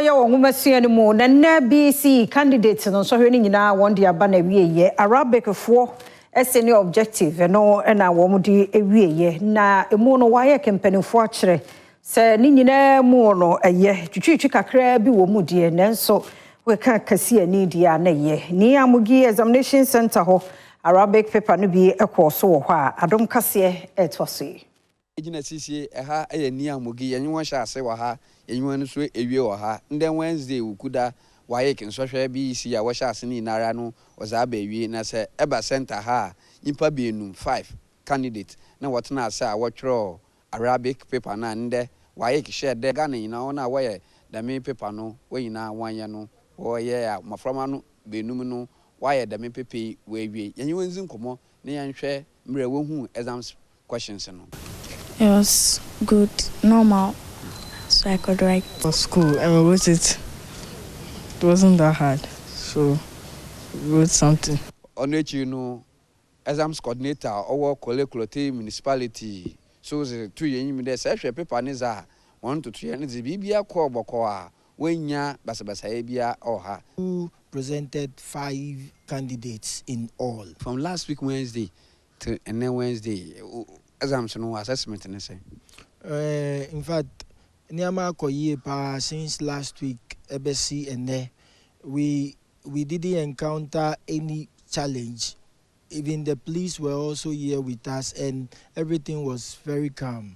ya wo ngumasua ni mu na na BECE candidates no so hwe ni nyina won de aba na wieye Arabic fo senior objective no na wo mu di wieye na emu no wa ye kempanifo a kire se ni nyina mu no eye twitwitwi kakra bi wo mu die nanso we ka kase ani dia na ye ni amugi examination center ho Arabic paper no bi ekoso wo ho a Adom kase etwose ejina sisi eha eye ni amugi yenwe won sha ase wa ha yenwe no so ewie wa ha nde Wednesday ukuda WAEC nsohwe BECE a wo sha ase ni nara no oza ba ewie na se eba center ha impa bienum 5 candidate na wotena ase a wotwro Arabic paper na nde WAEC share de Ghana ina ona wo ye dame paper no wo ina wanye no wo ye a maframa no benum no wo ye dame paper we ewie yenwe nzi nkomo ne yanhwe mre wo hu exams questions no. It was good, normal, so I could write. It was cool, and we wrote it. It wasn't that hard, so we wrote something. On which you know, exams coordinator or Kolekulote municipality, so the 2 years there, such a paper is 1 to 3 years. The BBA call Bokoa, when ya Basabasabia or her. Who presented 5 candidates in all. From last week, Wednesday, to and then Wednesday. Assumption assessment and say. In fact, Niama Koye since last week, BECE and there, we didn't encounter any challenge. Even the police were also here with us, and everything was very calm.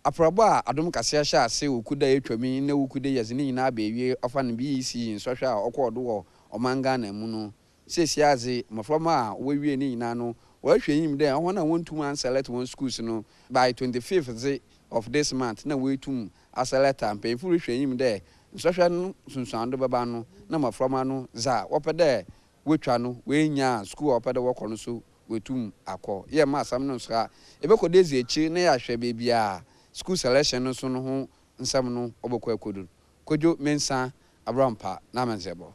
Apraba Adom Kasiasha say ukuda etwami na ukuda yazini na bewie ofan BECE in social okodo o manga na mu no sesiaze maframa a wewie ni nyina no we hwenyim dey won na won tum select one schools no by 25th of this month na we tum select am pay fu hwenyim dey social no sunsuando baba no na maframa no za wopede wetwa no we nya school opede wokọ no so we tum akọ ye ma asam no so a ebekodezi echi na ya hwe bebia school selection no so no ho nsam no obekọ akodu kojo mensa abrampa na manzebo.